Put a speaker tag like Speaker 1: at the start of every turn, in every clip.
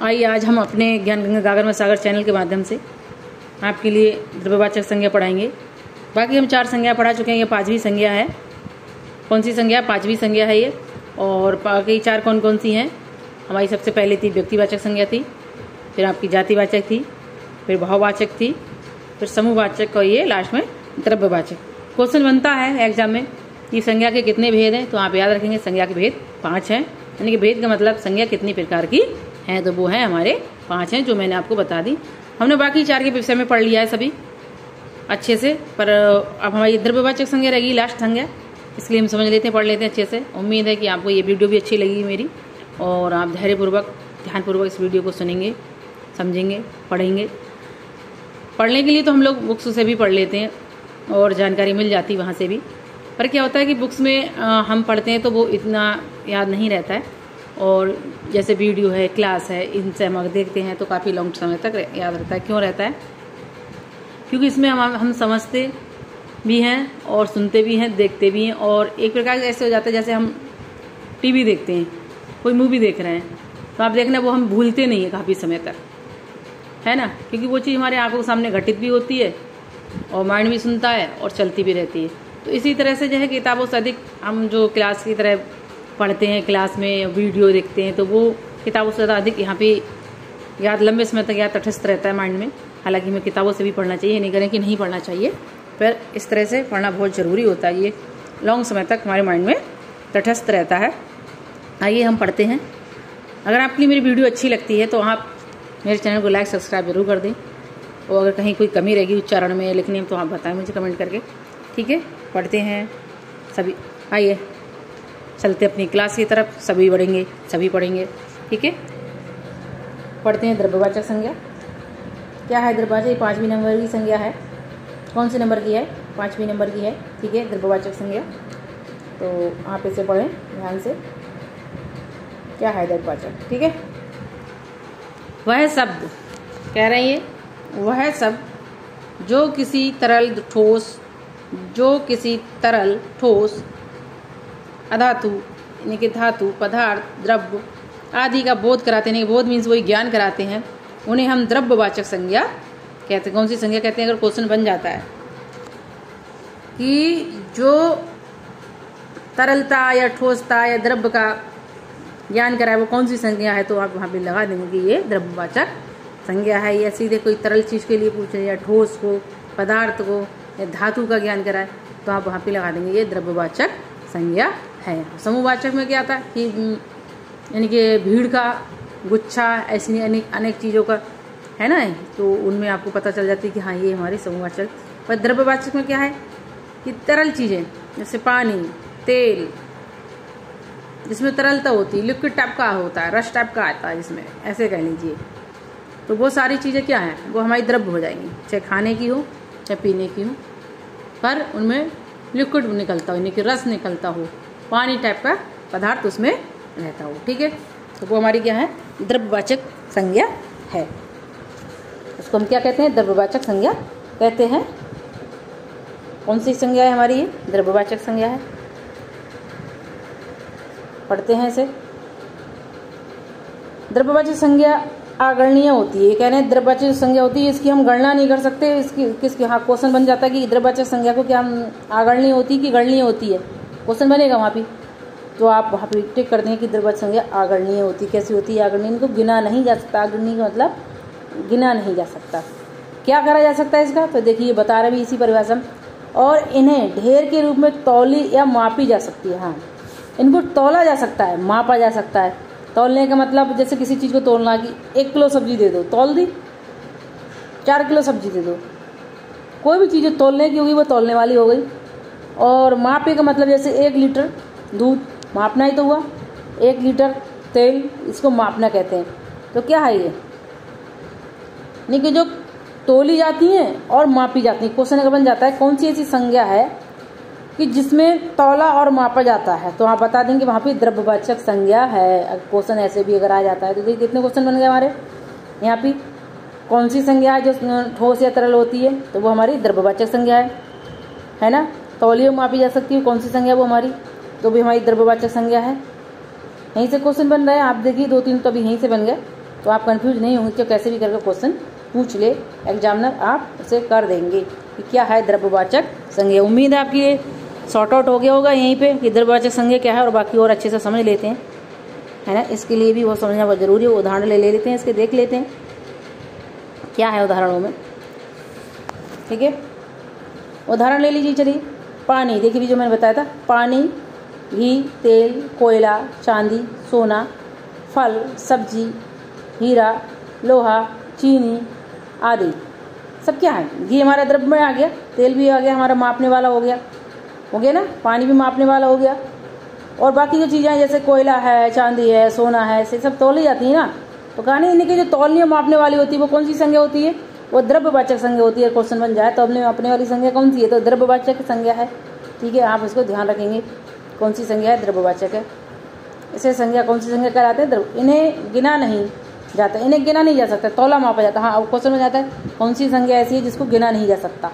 Speaker 1: आइए आज हम अपने ज्ञान गंगा गागर में सागर चैनल के माध्यम से आपके लिए द्रव्यवाचक संज्ञा पढ़ाएंगे। बाकी हम 4 संज्ञा पढ़ा चुके हैं, ये 5वीं संज्ञा है। कौन सी संज्ञा? 5वीं संज्ञा है ये। और बाकी 4 कौन कौन सी हैं? हमारी सबसे पहले थी व्यक्तिवाचक संज्ञा थी, फिर आपकी जातिवाचक थी, फिर भाववाचक थी, फिर समूहवाचक और ये लास्ट में द्रव्यवाचक। क्वेश्चन बनता है एग्जाम में कि संज्ञा के कितने भेद हैं, तो आप याद रखेंगे संज्ञा के भेद 5 हैं। यानी कि भेद का मतलब संज्ञा कितनी प्रकार की है, तो वो है हमारे 5 हैं जो मैंने आपको बता दी। हमने बाकी 4 के विषय में पढ़ लिया है सभी अच्छे से, पर अब हमारी द्रव्यवाचक संज्ञा रहेगी लास्ट संज्ञा, इसलिए हम समझ लेते हैं, पढ़ लेते हैं अच्छे से। उम्मीद है कि आपको ये वीडियो भी अच्छी लगेगी मेरी, और आप धैर्यपूर्वक ध्यानपूर्वक इस वीडियो को सुनेंगे, समझेंगे, पढ़ेंगे। पढ़ने के लिए तो हम लोग बुक्स से भी पढ़ लेते हैं और जानकारी मिल जाती वहाँ से भी, पर क्या होता है कि बुक्स में हम पढ़ते हैं तो वो इतना याद नहीं रहता है, और जैसे वीडियो है, क्लास है, इनसे हम देखते हैं तो काफ़ी लॉन्ग समय तक याद रहता है। क्यों रहता है? क्योंकि इसमें हम समझते भी हैं और सुनते भी हैं, देखते भी हैं, और एक प्रकार से ऐसे हो जाता है जैसे हम टीवी देखते हैं, कोई मूवी देख रहे हैं, तो आप देखना वो हम भूलते नहीं है काफ़ी समय तक, है ना, क्योंकि वो चीज़ हमारे आंखों के सामने घटित भी होती है और माइंड भी सुनता है और चलती भी रहती है। तो इसी तरह से जो है किताबों से अधिक हम जो क्लास की तरह पढ़ते हैं, क्लास में वीडियो देखते हैं, तो वो किताबों से ज़्यादा अधिक यहाँ पे याद लंबे समय तक याद तटस्थ रहता है माइंड में। हालांकि हमें किताबों से भी पढ़ना चाहिए, नहीं करें कि नहीं पढ़ना चाहिए, पर इस तरह से पढ़ना बहुत ज़रूरी होता है, ये लॉन्ग समय तक हमारे माइंड में तटस्थ रहता है। आइए हम पढ़ते हैं। अगर आपकी मेरी वीडियो अच्छी लगती है तो आप मेरे चैनल को लाइक सब्सक्राइब जरूर कर दें, और अगर कहीं कोई कमी रहेगी उच्चारण में या लिखने में तो आप बताएं मुझे कमेंट करके, ठीक है। पढ़ते हैं सभी, आइए चलते अपनी क्लास की तरफ, सभी बढ़ेंगे, सभी पढ़ेंगे, ठीक है। पढ़ते हैं द्रव्यवाचक संज्ञा। क्या है द्रव्यवाचक? 5वीं नंबर की संज्ञा है। कौन से नंबर की है? 5वीं नंबर की है, ठीक है, द्रव्यवाचक संज्ञा। तो आप इसे पढ़ें ध्यान से। क्या है द्रव्यवाचक? ठीक है, वह शब्द कह रहे हैं, वह शब्द जो किसी तरल ठोस अधातु यानी कि धातु, पदार्थ, द्रव्य आदि का बोध कराते हैं। बोध मीन्स वही ज्ञान कराते हैं, उन्हें हम द्रव्यवाचक संज्ञा कहते हैं। कौन सी संज्ञा कहते हैं? अगर क्वेश्चन बन जाता है कि जो तरलता या ठोसता या द्रव्य का ज्ञान कराए वो कौन सी संज्ञा है, तो आप वहाँ पे लगा देंगे कि ये द्रव्यवाचक संज्ञा है। या सीधे कोई तरल चीज़ के लिए पूछे, या ठोस को, पदार्थ को, या धातु का ज्ञान कराए, तो आप वहाँ पे लगा देंगे ये द्रव्यवाचक संज्ञा है। समूहवाचक में क्या आता है कि यानी कि भीड़ का गुच्छा, ऐसी अनेक चीज़ों का है ना, तो उनमें आपको पता चल जाती है कि हाँ ये हमारी समूहवाचक। पर द्रव्यवाचक में क्या है कि तरल चीज़ें जैसे पानी, तेल, जिसमें तरलता होती है, लिक्विड टाइप का होता है, रस टाइप का आता है जिसमें, ऐसे कह लीजिए, तो वो सारी चीज़ें क्या हैं, वो हमारी द्रव्य हो जाएंगी, चाहे खाने की हो चाहे पीने की हो, पर उनमें लिक्विड निकलता हो, यानी कि रस निकलता हो, पानी टाइप का पदार्थ उसमें रहता हो, ठीक है। तो वो हमारी क्या है? द्रव्यवाचक संज्ञा है। उसको हम क्या कहते हैं? द्रव्यवाचक संज्ञा कहते हैं। कौन सी संज्ञा है हमारी? ये द्रव्यवाचक संज्ञा है। पढ़ते हैं इसे। द्रव्यवाचक संज्ञा अगणनीय होती है। कह रहे हैं द्रव्यवाचक संज्ञा होती है, इसकी हम गणना नहीं कर सकते। किसकी? हाँ, क्वेश्चन बन जाता है कि द्रव्यवाचक संज्ञा को क्या हम अगणनीय होती है कि गणनीय होती है, क्वेश्चन बनेगा वहाँ पे, तो आप वहाँ पे टिक करते हैं कि द्रव्यवाचक संज्ञा अगणनीय होती है। कैसी होती है? अगणनीय को गिना नहीं जा सकता। अगणनीय का मतलब गिना नहीं जा सकता। क्या करा जा सकता है इसका? तो देखिए बता रहे भी इसी परिभाषा में। और इन्हें ढेर के रूप में तौली या मापी जा सकती है। हाँ, इनको तौला जा सकता है, मापा जा सकता है। तौलने का मतलब जैसे किसी चीज़ को तौलना कि 1 किलो सब्जी दे दो, तौल दी, 4 किलो सब्जी दे दो, कोई भी चीज़ तौलने की होगी वो तौलने वाली हो गई। और मापे का मतलब जैसे 1 लीटर दूध मापना ही तो हुआ, 1 लीटर तेल, इसको मापना कहते हैं। तो क्या है ये? नहीं कि जो तोली जाती हैं और मापी जाती हैं। क्वेश्चन अगर बन जाता है कौन सी ऐसी संज्ञा है कि जिसमें तौला और मापा जाता है, तो आप बता देंगे वहाँ पे द्रव्यवाचक संज्ञा है। क्वेश्चन ऐसे भी अगर आ जाता है तो देखिए कितने क्वेश्चन बन गए हमारे यहाँ पे। कौन सी संज्ञा है जो ठोस या तरल होती है, तो वो हमारी द्रव्यवाचक संज्ञा है ना। तौलियों मापी जा सकती है, कौन सी संज्ञा वो हमारी, तो भी हमारी द्रव्यवाचक संज्ञा है। यहीं से क्वेश्चन बन रहा है, आप देखिए 2-3 तो अभी यहीं से बन गए। तो आप कंफ्यूज नहीं होंगे कि कैसे भी करके क्वेश्चन पूछ ले एग्जामिनर, आप उसे कर देंगे कि क्या है द्रव्यवाचक संज्ञा। उम्मीद है आपकी ये सॉर्ट आउट हो गया होगा यहीं पे कि द्रव्यवाचक संज्ञा क्या है, और बाकी और अच्छे से समझ लेते हैं, है ना। इसके लिए भी वो समझना बहुत ज़रूरी है। उदाहरण ले लेते हैं, इसके देख लेते हैं क्या है उदाहरणों में। ठीक है, उदाहरण ले लीजिए। चलिए, पानी, देखिए जो मैंने बताया था, पानी, घी, तेल, कोयला, चांदी, सोना, फल, सब्जी, हीरा, लोहा, चीनी आदि सब क्या है। घी हमारा द्रव्य में आ गया, तेल भी आ गया, हमारा मापने वाला हो गया ना, पानी भी मापने वाला हो गया, और बाकी जो चीज़ें जैसे कोयला है, चांदी है, सोना है, से सब तौली जाती है ना। तो कहानी इन्हीं की जो तौलनी और मापने वाली होती है वो कौन सी संज्ञा होती है, वो द्रव्यवाचक संज्ञा होती है। क्वेश्चन बन जाए तो अपने मापने वाली संज्ञा कौन सी है, तो द्रव्यवाचक संज्ञा है। ठीक है, आप इसको ध्यान रखेंगे कौन सी संज्ञा है, द्रव्यवाचक है। इसे संज्ञा कौन सी संज्ञा कहलाते हैं, द्रव्य। इन्हें गिना नहीं जाता, इन्हें गिना नहीं जा सकता, तौला मापा जाता। हाँ, अब क्वेश्चन में जाता है कौन सी संज्ञा ऐसी है जिसको गिना नहीं जा सकता,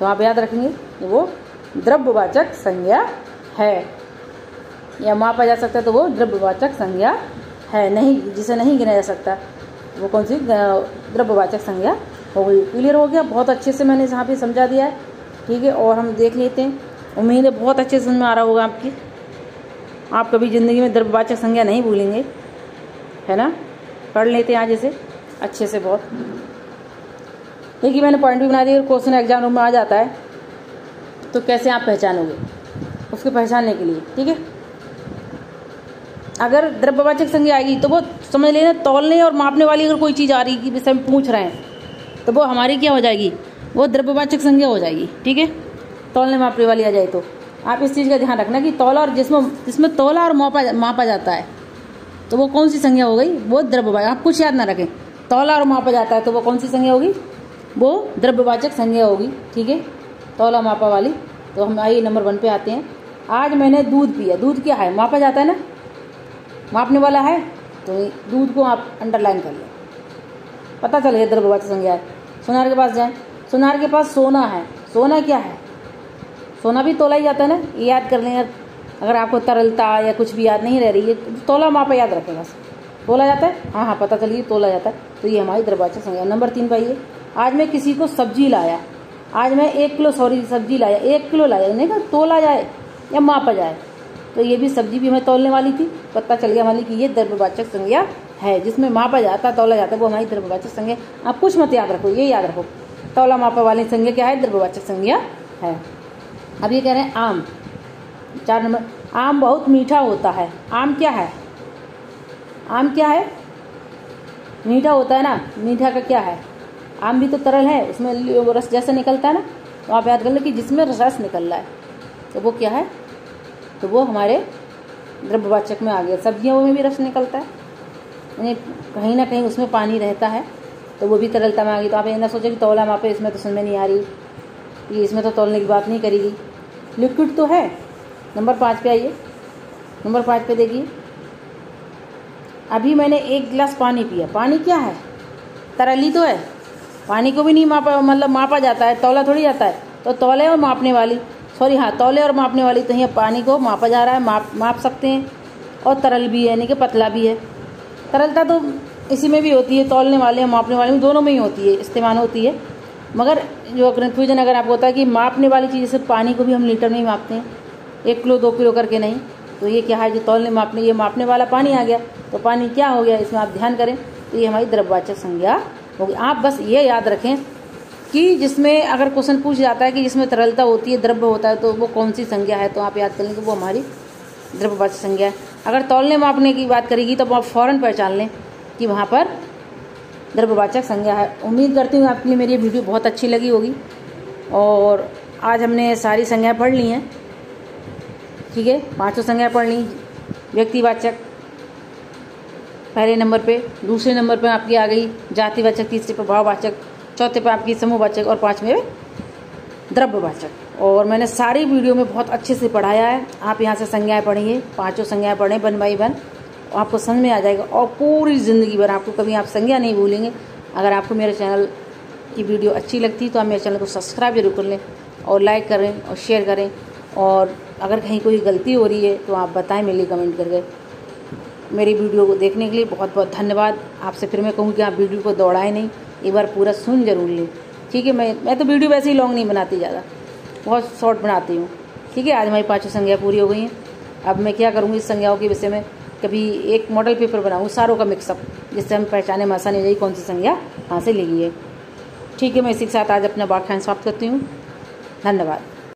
Speaker 1: तो आप याद रखेंगे वो द्रव्यवाचक संज्ञा है, या मापा जा सकता है तो वो द्रव्यवाचक संज्ञा है। नहीं, जिसे नहीं गिना जा सकता वो कौन सी द्रव्यवाचक संज्ञा हो गई। क्लियर हो गया, बहुत अच्छे से मैंने यहाँ पे समझा दिया है। ठीक है, और हम देख लेते हैं, उम्मीद है बहुत अच्छे से समझ में आ रहा होगा आपकी। आप कभी ज़िंदगी में द्रव्यवाचक संज्ञा नहीं भूलेंगे, है ना। पढ़ लेते हैं आज इसे अच्छे से बहुत। देखिए मैंने पॉइंट भी बना दिया, क्वेश्चन एग्जाम रूम में आ जाता है तो कैसे आप पहचानोगे उसके पहचानने के लिए। ठीक है, अगर द्रव्यवाचक संज्ञा आएगी तो वो समझ लेना, तौलने और मापने वाली अगर कोई चीज़ आ रही की विषय में पूछ रहे हैं तो वो हमारी क्या हो जाएगी, वो द्रव्यवाचक संज्ञा हो जाएगी। ठीक है, तौलने मापने वाली आ जाए तो आप इस चीज़ का ध्यान रखना कि तौला और जिसमें तौला और मापा जाता है तो वो कौन सी संज्ञा हो गई, वो द्रव्यवाचक। आप कुछ याद ना रखें, तौला और मापा जाता है तो वो कौन सी संज्ञा होगी, वो द्रव्यवाचक संज्ञा होगी। ठीक है, तौला मापा वाली। तो हम आइए नंबर 1 पे आते हैं। आज मैंने दूध पिया, दूध क्या है, मापा जाता है ना, मापने वाला है, तो दूध को आप अंडरलाइन कर लें, पता चल गया द्रव्यवाचक संज्ञा है। सोनार के पास जाएं, सोनार के पास सोना है, सोना क्या है, सोना भी तोला ही जाता है ना, ये याद कर लें। अगर आपको तरलता या कुछ भी याद नहीं रह रही है तो तोला मापा याद रखें, बस तोला जाता है। हाँ, पता चल गई, तोला जाता है, तो ये हमारी द्रव्यवाचक संज्ञा। नंबर 3 पाइए, आज मैं किसी को सब्जी लाया, आज मैं 1 किलो सब्जी लाया, 1 किलो लाया, नहीं कहा तोला जाए या मापा जाए, तो ये भी सब्जी भी हमें तौलने वाली थी, पता चल गया हमारी कि ये द्रव्यवाचक संज्ञा है। जिसमें मापा जाता तौला जाता है वो हमारी द्रव्यवाचक संज्ञा। आप कुछ मत याद रखो, ये याद रखो, तौला मापा वाली संज्ञा क्या है, द्रव्यवाचक संज्ञा है। अब ये कह रहे हैं आम, 4 नंबर, आम बहुत मीठा होता है। आम क्या है, आम क्या है, मीठा होता है ना, मीठा का क्या है, आम भी तो तरल है, उसमें रस जैसे निकलता है ना, तो आप याद कर लो कि जिसमें रस निकल रहा है तो वो क्या है, तो वो हमारे द्रव्यवाचक में आ गया। सब्जियों में भी रस निकलता है, यानी कहीं ना कहीं उसमें पानी रहता है, तो वो भी तरलता में आ गई। तो आप ये ना सोचें कि तौला मापे, इसमें तो समझ में नहीं आ रही, ये इसमें तो तौलने की बात नहीं करेगी, लिक्विड तो है। नंबर 5 पे आइए, नंबर 5 पे देखिए, अभी मैंने 1 गिलास पानी पिया, पानी क्या है, तरली तो है, पानी को भी नहीं मापा, मतलब मापा जाता है, तौला थोड़ी जाता है, तो तौले और मापने वाली, सॉरी हाँ, तौले और मापने वाली, तो यहाँ पानी को मापा जा रहा है, माप सकते हैं, और तरल भी है, यानी कि पतला भी है। तरलता तो इसी में भी होती है, तौलने वाले और मापने वाले में दोनों में ही होती है, इस्तेमाल होती है। मगर जो कन्फ्यूजन अगर आपको होता है कि मापने वाली चीज़, जैसे पानी को भी हम लीटर में ही मापते हैं, 1 किलो 2 किलो करके नहीं, तो ये क्या है, जो तौलने मापने, ये मापने वाला पानी आ गया, तो पानी क्या हो गया, इसमें आप ध्यान करें, तो ये हमारी द्रव्यवाचक संज्ञा होगी। आप बस ये याद रखें कि जिसमें अगर क्वेश्चन पूछ जाता है कि जिसमें तरलता होती है, द्रव्य होता है, तो वो कौन सी संज्ञा है, तो आप याद कर लें कि वो हमारी द्रव्यवाचक संज्ञा है। अगर तौलने मापने की बात करेगी तो आप फ़ौरन पहचान लें कि वहाँ पर द्रव्यवाचक संज्ञा है। उम्मीद करती हूँ आपके लिए मेरी ये वीडियो बहुत अच्छी लगी होगी, और आज हमने सारी संज्ञाएँ पढ़ ली हैं। ठीक है, 5 संज्ञाएँ पढ़ ली। व्यक्तिवाचक पहले नंबर पे, दूसरे नंबर पे आपकी आ गई जातिवाचक, तीसरे पे भाववाचक, चौथे पे आपकी समूहवाचक, और 5वें द्रव्यवाचक। और मैंने सारी वीडियो में बहुत अच्छे से पढ़ाया है। आप यहाँ से संज्ञाएँ पढ़िए, 5 संज्ञाएँ पढ़ें 1 बाई 1, आपको समझ में आ जाएगा, और पूरी ज़िंदगी भर आपको कभी आप संज्ञा नहीं भूलेंगे। अगर आपको मेरे चैनल की वीडियो अच्छी लगती है तो आप मेरे चैनल को सब्सक्राइब जरूर कर लें, और लाइक करें और शेयर करें, और अगर कहीं कोई गलती हो रही है तो आप बताएं मेरे लिए कमेंट करके। मेरी वीडियो को देखने के लिए बहुत बहुत धन्यवाद। आपसे फिर मैं कहूँ कि आप वीडियो को दौड़ाएं नहीं, एक बार पूरा सुन जरूर लें। ठीक है, मैं तो वीडियो वैसे ही लॉन्ग नहीं बनाती ज़्यादा, बहुत शॉर्ट बनाती हूँ। ठीक है, आज हमारी 5 संज्ञा पूरी हो गई हैं। अब मैं क्या करूँगी, इस संज्ञाओं के विषय में कभी एक मॉडल पेपर बनाऊँ सारों का मिक्सअप, जिससे हम पहचाने में आसानी हो जाएगी कौन सी संज्ञा कहाँ से ली गई है। ठीक है, मैं इसी के साथ आज अपना व्याख्यान समाप्त करती हूँ। धन्यवाद।